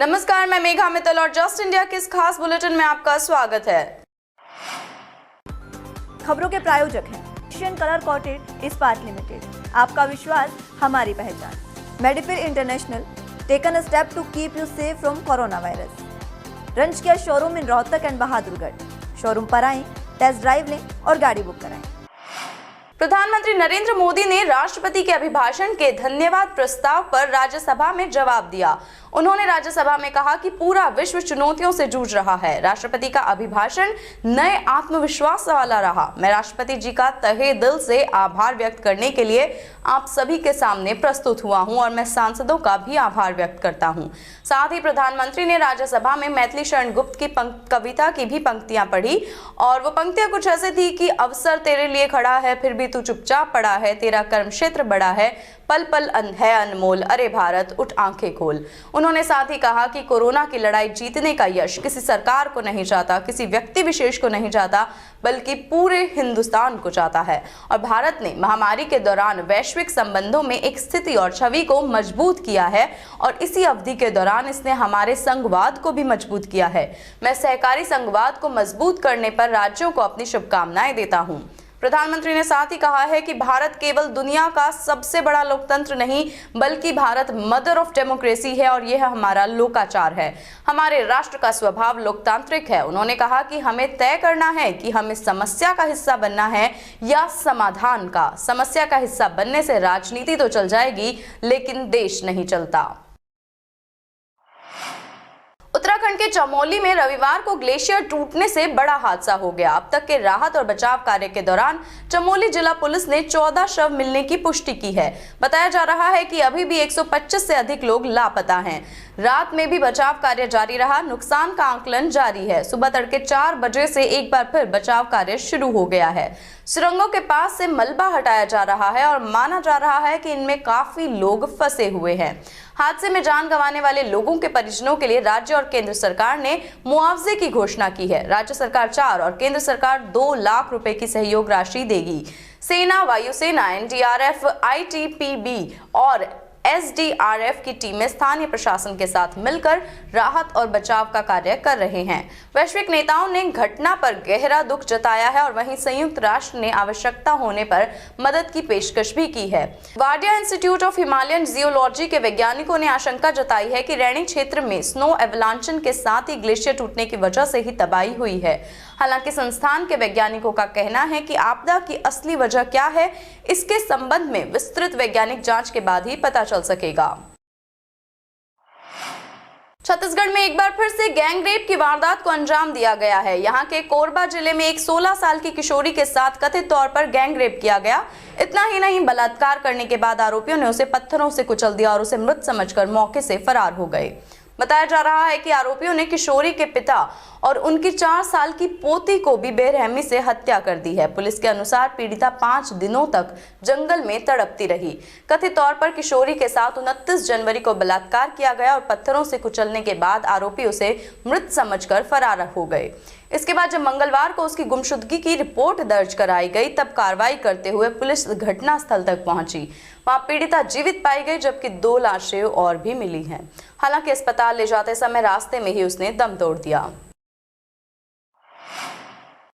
नमस्कार, मैं मेघा मित्तल और जस्ट इंडिया के इस खास बुलेटिन में आपका स्वागत है। खबरों के प्रायोजक हैं Asian colour coated Ispat limited, आपका विश्वास हमारी पहचान। मेडिफिर international, taken a step to keep you safe from corona virus. रंज care showroom in Rohtak and Bahadurgarh. Showroom पर आएं, टेस्ट ड्राइव लें और गाड़ी बुक कराएं। प्रधानमंत्री नरेंद्र मोदी ने राष्ट्रपति के अभिभाषण के धन्यवाद प्रस्ताव पर राज्यसभा में जवाब दिया। उन्होंने राज्यसभा में कहा कि पूरा विश्व चुनौतियों से जूझ रहा है। राष्ट्रपति का अभिभाषण नए आत्मविश्वास वाला रहा। मैं राष्ट्रपति जी का तहे दिल से आभार व्यक्त करने के लिए आप सभी के सामने प्रस्तुत हुआ हूं और मैं सांसदों का भी आभार व्यक्त करता हूं। साथ ही प्रधानमंत्री ने राज्यसभा में मैथिली शरण गुप्त की कविता की भी पंक्तियां पढ़ी और वो पंक्तियां कुछ ऐसे थी कि अवसर तेरे लिए खड़ा है, फिर भी तू चुपचाप पड़ा है, तेरा कर्म क्षेत्र बड़ा है, पल पल है अनमोल, अरे भारत उठ आंखें खोल। उन्होंने साथ ही कहा कि कोरोना की लड़ाई जीतने का यश किसी सरकार को नहीं जाता, किसी व्यक्ति विशेष को नहीं जाता, बल्कि पूरे हिंदुस्तान को जाता है। और भारत ने महामारी के दौरान वैश्विक संबंधों में एक स्थिति और छवि को मजबूत किया है और इसी अवधि के दौरान इसने हमारे संघवाद को भी मजबूत किया है। मैं सहकारी संघवाद को मजबूत करने पर राज्यों को अपनी शुभकामनाएं देता हूँ। प्रधानमंत्री ने साथ ही कहा है कि भारत केवल दुनिया का सबसे बड़ा लोकतंत्र नहीं, बल्कि भारत मदर ऑफ डेमोक्रेसी है और यह हमारा लोकाचार है। हमारे राष्ट्र का स्वभाव लोकतांत्रिक है। उन्होंने कहा कि हमें तय करना है कि हमें समस्या का हिस्सा बनना है या समाधान का। समस्या का हिस्सा बनने से राजनीति तो चल जाएगी, लेकिन देश नहीं चलता। उत्तराखंड के चमोली में रविवार को ग्लेशियर टूटने से बड़ा हादसा हो गया। अब तक के राहत और बचाव कार्य के दौरान चमोली जिला पुलिस ने 14 शव मिलने की पुष्टि की है। बताया जा रहा है कि अभी भी 125 से अधिक लोग लापता हैं। रात में भी बचाव कार्य जारी रहा। नुकसान का आंकलन जारी है। सुबह तड़के 4 बजे से एक बार फिर बचाव कार्य शुरू हो गया है। सुरंगों के पास से मलबा हटाया जा रहा है और माना जा रहा है कि इनमें काफी लोग फंसे हुए हैं। हादसे में जान गंवाने वाले लोगों के परिजनों के लिए राज्य और केंद्र सरकार ने मुआवजे की घोषणा की है। राज्य सरकार 4 और केंद्र सरकार 2 लाख रुपए की सहयोग राशि देगी। सेना, वायुसेना, एनडीआरएफ, आईटीबीपी और एसडीआरएफ की टीमें स्थानीय प्रशासन के साथ मिलकर राहत और बचाव का कार्य कर रहे हैं। वैश्विक नेताओं ने घटना पर गहरा दुख जताया है और वहीं संयुक्त राष्ट्र ने आवश्यकता होने पर मदद की पेशकश भी की है। Wadia institute of Himalayan geology के वैज्ञानिकों ने आशंका जताई है कि रैणी क्षेत्र में स्नो एवलांचन के साथ ही ग्लेशियर टूटने की वजह से ही तबाही हुई है। हालांकि संस्थान के वैज्ञानिकों का कहना है कि आपदा की असली वजह क्या है, इसके संबंध में विस्तृत वैज्ञानिक जांच के बाद ही पता चल सकेगा। छत्तीसगढ़ में एक बार फिर से गैंगरेप की वारदात को अंजाम दिया गया है। यहां के कोरबा जिले में एक 16 साल की किशोरी के साथ कथित तौर पर गैंगरेप किया गया। इतना ही नहीं, बलात्कार करने के बाद आरोपियों ने उसे पत्थरों से कुचल दिया और उसे मृत समझकर मौके से फरार हो गए। बताया जा रहा है कि आरोपियों ने किशोरी के पिता और उनकी 4 साल की पोती को भी बेरहमी से हत्या कर दी है। पुलिस के अनुसार पीड़िता 5 दिनों तक जंगल में तड़पती रही। कथित तौर पर किशोरी के साथ 29 जनवरी को बलात्कार किया गया और पत्थरों से कुचलने के बाद आरोपी उसे मृत समझकर फरार हो गए। इसके बाद जब मंगलवार को उसकी गुमशुदगी की रिपोर्ट दर्ज कराई गई, तब कार्रवाई करते हुए पुलिस घटनास्थल तक पहुंची। वहां पीड़िता जीवित पाई गई, जबकि 2 लाशें और भी मिली हैं। हालांकि अस्पताल ले जाते समय रास्ते में ही उसने दम तोड़ दिया।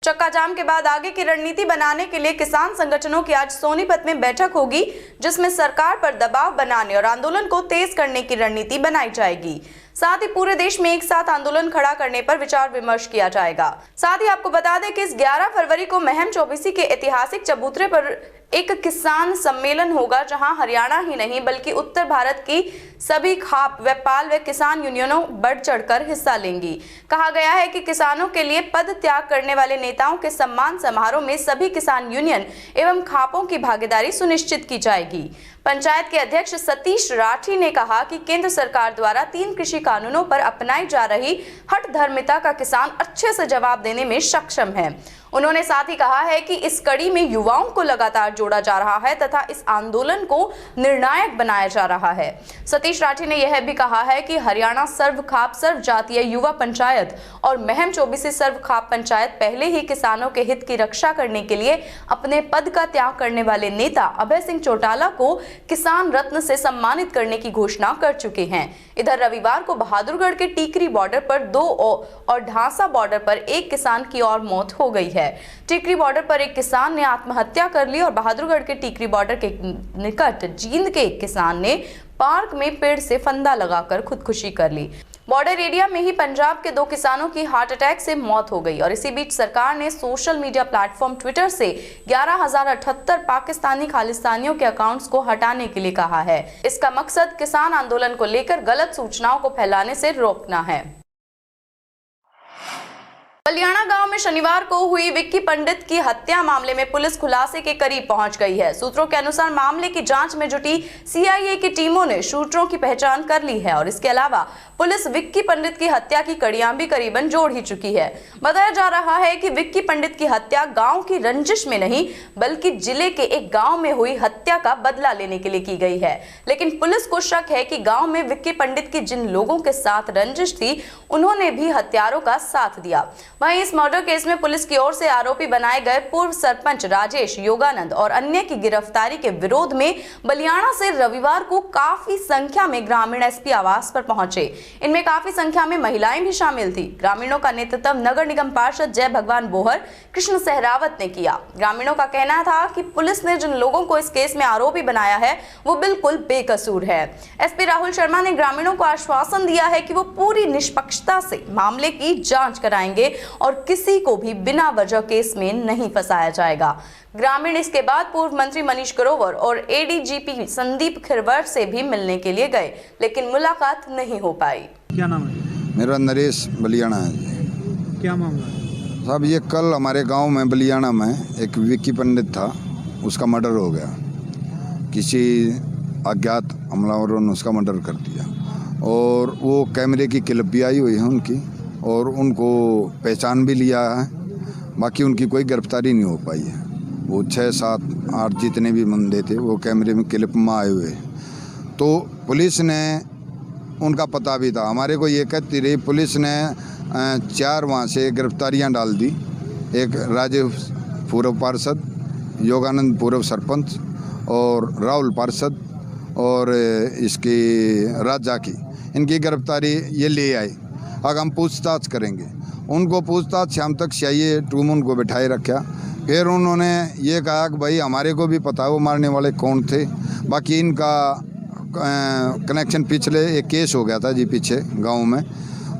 चक्का जाम के बाद आगे की रणनीति बनाने के लिए किसान संगठनों की आज सोनीपत में बैठक होगी, जिसमें सरकार पर दबाव बनाने और आंदोलन को तेज करने की रणनीति बनाई जाएगी। साथ ही पूरे देश में एक साथ आंदोलन खड़ा करने पर विचार विमर्श किया जाएगा। साथ ही आपको बता दें कि इस 11 फरवरी को महम चौबीसी के ऐतिहासिक चबूतरे पर एक किसान सम्मेलन होगा, जहां हरियाणा ही नहीं बल्कि उत्तर भारत की सभी खाप व पाल व किसान यूनियनों बढ़ चढ़कर हिस्सा लेंगी। कहा गया है कि किसानों के लिए पद त्याग करने वाले नेताओं के सम्मान समारोह में सभी किसान यूनियन एवं खापों की भागीदारी सुनिश्चित की जाएगी। पंचायत के अध्यक्ष सतीश राठी ने कहा कि केंद्र सरकार द्वारा 3 कृषि कानूनों पर अपनाई जा रही हठधर्मिता का किसान अच्छे से जवाब देने में सक्षम है। उन्होंने साथ ही कहा है कि इस कड़ी में युवाओं को लगातार जोड़ा जा रहा है तथा इस आंदोलन को निर्णायक बनाया जा रहा है। सतीश राठी ने यह भी कहा है कि हरियाणा सर्व खाप सर्व जातीय युवा पंचायत और महम चौबीसी सर्व खाप पंचायत पहले ही किसानों के हित की रक्षा करने के लिए अपने पद का त्याग करने वाले नेता अभय सिंह चौटाला को किसान रत्न से सम्मानित करने की घोषणा कर चुके हैं। इधर रविवार को बहादुरगढ़ के टीकरी बॉर्डर पर 2 और ढांसा बॉर्डर पर 1 किसान की और मौत हो गई है। टीकरी बॉर्डर पर एक किसान ने आत्महत्या कर ली और बहादुरगढ़ के टीकरी बॉर्डर के निकट जींद के एक किसान ने पार्क में पेड़ से फंदा लगाकर खुदकुशी कर ली। बॉर्डर एरिया में ही पंजाब के 2 किसानों की हार्ट अटैक से मौत हो गई और इसी बीच सरकार ने सोशल मीडिया प्लेटफॉर्म ट्विटर से 11,078 पाकिस्तानी खालिस्तानियों के अकाउंट्स को हटाने के लिए कहा है। इसका मकसद किसान आंदोलन को लेकर गलत सूचनाओं को फैलाने से रोकना है। बलियाना गांव में शनिवार को हुई विक्की पंडित की हत्या मामले में पुलिस खुलासे के करीब पहुंच गई है। सूत्रों के अनुसार मामले की जांच में जुटी सीआईए की टीमों ने शूटरों की पहचान कर ली है और इसके अलावा पुलिस विक्की पंडित की हत्या की कड़ियां भी करीबन जोड़ ही चुकी है। बताया जा रहा है कि विक्की पंडित की हत्या गांव की रंजिश में नहीं बल्कि जिले के एक गांव में हुई हत्या का बदला लेने के लिए की गई है। लेकिन पुलिस को शक है कि गांव में विक्की पंडित की जिन लोगों के साथ रंजिश थी उन्होंने भी हत्यारों का साथ दिया। वहीं इस मर्डर केस में पुलिस की ओर से आरोपी बनाए गए पूर्व सरपंच राजेश, योगानंद और अन्य की गिरफ्तारी के विरोध में बलियाना से रविवार को काफी संख्या में ग्रामीण एसपी आवास पर पहुंचे। इनमें काफी संख्या में महिलाएं भी शामिल थी। ग्रामीणों का नेतृत्व नगर निगम पार्षद जय भगवान बोहर, कृष्ण सहरावत ने किया। ग्रामीणों का कहना था कि पुलिस ने जिन लोगों को इस केस में आरोपी बनाया है वो बिल्कुल बेकसूर है। एसपी राहुल शर्मा ने ग्रामीणों को आश्वासन दिया है कि वो पूरी निष्पक्षता से मामले की जांच कराएंगे और किसी को भी बिना वजह केस में नहीं फंसाया जाएगा। ग्रामीण इसके बाद पूर्व मंत्री मनीष ग्रोवर और एडीजीपी संदीप खिरवर से भी मिलने के लिए गए, लेकिन मुलाकात नहीं हो पाई। क्या नाम है? मेरा नरेश बलियाना है जी। क्या मामला है? साहब ये कल हमारे गांव में बलियाना में एक विक्की पंडित था, उसका मर्डर हो गया। किसी अज्ञात हमलावरों ने उसका मर्डर कर दिया और वो कैमरे की क्लिप भी आई हुई है उनकी और उनको पहचान भी लिया है। बाकी उनकी कोई गिरफ्तारी नहीं हो पाई है। वो 6, 7, 8 जितने भी बंदे थे वो कैमरे में क्लिप में आए हुए। तो पुलिस ने उनका पता भी था। हमारे को ये कहती रही पुलिस ने 4 वहाँ से गिरफ्तारियाँ डाल दी। एक राजेश पूर्व पार्षद, योगानंद पूर्व सरपंच और राहुल पार्षद और इसकी राजा की, इनकी गिरफ्तारी ये ले आए। अब हम पूछताछ करेंगे। उनको पूछताछ शाम तक चाहिए टूम उनको बिठाए रखा। फिर उन्होंने ये कहा कि भाई हमारे को भी पता है वो मारने वाले कौन थे। बाकी इनका कनेक्शन पिछले एक केस हो गया था जी पीछे गांव में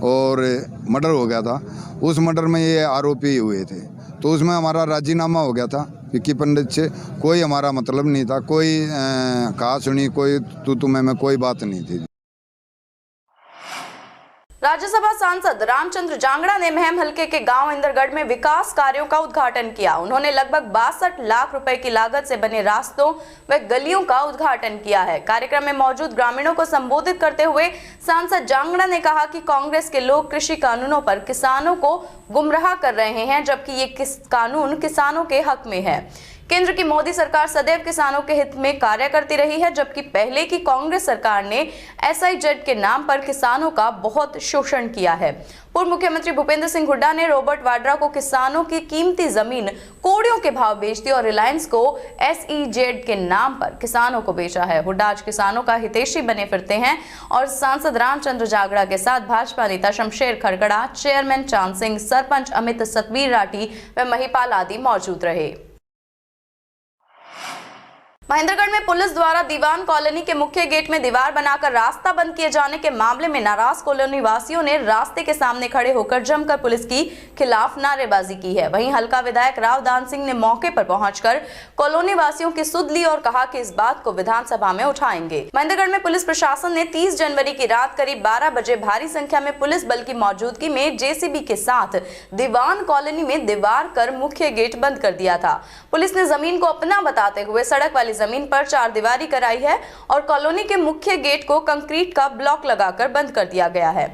और मर्डर हो गया था। उस मर्डर में ये आरोपी हुए थे तो उसमें हमारा राजीनामा हो गया था विक्की पंडित से। कोई हमारा मतलब नहीं था, कोई कहा सुनी, कोई तू मैं कोई बात नहीं थी। राज्यसभा सांसद रामचंद्र जांगड़ा ने महम हलके के गांव इंदरगढ़ में विकास कार्यों का उद्घाटन किया। उन्होंने लगभग 62 लाख रुपए की लागत से बने रास्तों व गलियों का उद्घाटन किया है। कार्यक्रम में मौजूद ग्रामीणों को संबोधित करते हुए सांसद जांगड़ा ने कहा कि कांग्रेस के लोग कृषि कानूनों पर किसानों को गुमराह कर रहे हैं, जबकि ये कानून किसानों के हक में है। केंद्र की मोदी सरकार सदैव किसानों के हित में कार्य करती रही है, जबकि पहले की कांग्रेस सरकार ने SIZ के नाम पर किसानों का बहुत शोषण किया है। पूर्व मुख्यमंत्री भूपेंद्र सिंह हुड्डा ने रॉबर्ट वाड्रा को किसानों की कीमती जमीन कोड़ियों के भाव बेच दी और रिलायंस को SEZ के नाम पर किसानों को बेचा है। हुड्डा आज किसानों का हितैषी बने फिरते हैं और सांसद रामचंद्र जांगड़ा के साथ भाजपा नेता शमशेर खड़गड़ा, चेयरमैन चांद सिंह, सरपंच अमित सतवीर राठी व महिपाल आदि मौजूद रहे। महेंद्रगढ़ में पुलिस द्वारा दीवान कॉलोनी के मुख्य गेट में दीवार बनाकर रास्ता बंद किए जाने के मामले में नाराज कॉलोनी वासियों ने रास्ते के सामने खड़े होकर जमकर पुलिस की खिलाफ नारेबाजी की है। वहीं हल्का विधायक राव दान सिंह ने मौके पर पहुंचकर कॉलोनी वासियों की सुध ली और कहा कि इस बात को विधानसभा में उठाएंगे। महेंद्रगढ़ में पुलिस प्रशासन ने 30 जनवरी की रात करीब 12 बजे भारी संख्या में पुलिस बल की मौजूदगी में JCB के साथ दीवान कॉलोनी में दीवार कर मुख्य गेट बंद कर दिया था। पुलिस ने जमीन को अपना बताते हुए सड़क वाली जमीन पर 4 दीवारी कराई है और कॉलोनी के मुख्य गेट को कंक्रीट का ब्लॉक लगाकर बंद कर दिया गया है।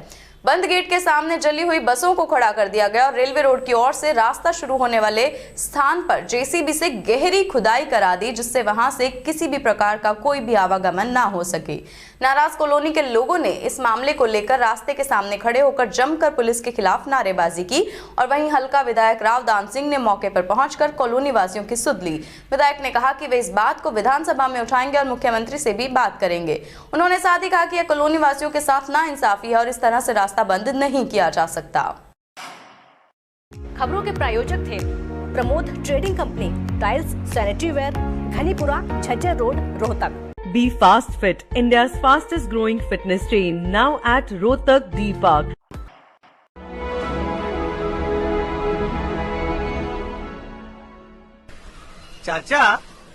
बंद गेट के सामने जली हुई बसों को खड़ा कर दिया गया और रेलवे रोड की ओर से रास्ता शुरू होने वाले स्थान पर जेसीबी से गहरी खुदाई करा दी, जिससे वहां से किसी भी प्रकार का कोई भी आवागमन ना हो सके। नाराज कॉलोनी के लोगों ने इस मामले को लेकर रास्ते के सामने खड़े होकर जमकर पुलिस के खिलाफ नारेबाजी की और वहीं हल्का विधायक राव दान सिंह ने मौके पर पहुंचकर कॉलोनी वासियों की सुध ली। विधायक ने कहा कि वे इस बात को विधानसभा में उठाएंगे और मुख्यमंत्री से भी बात करेंगे। उन्होंने साथ ही कहा कि यह कॉलोनी वासियों के साथ नाइंसाफी है और इस तरह से रास्ता बंद नहीं किया जा सकता। खबरों के प्रायोजक थे Pramod trading company, tiles, sanitary ware, Ghanipura, Jhajjar road, Rohtak. Be Fast Fit, India's fastest growing fitness chain, now at Rohtak D Park. चाचा,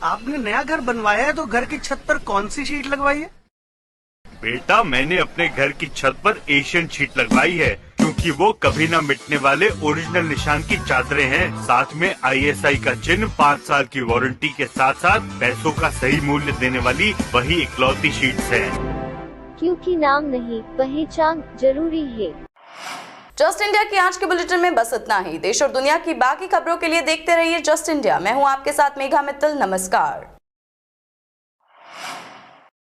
आपने नया घर बनवाया है तो घर की छत पर कौन सी शीट लगवाई है? बेटा, मैंने अपने घर की छत पर एशियन शीट लगवाई है, क्योंकि वो कभी न मिटने वाले ओरिजिनल निशान की चादरें हैं। साथ में ISI का चिन्ह, 5 साल की वारंटी के साथ साथ पैसों का सही मूल्य देने वाली वही इकलौती शीट्स हैं। क्योंकि नाम नहीं, पहचान जरूरी है। जस्ट इंडिया की आज के बुलेटिन में बस इतना ही। देश और दुनिया की बाकी खबरों के लिए देखते रहिए जस्ट इंडिया। मैं हूं आपके साथ मेघा मित्तल। नमस्कार।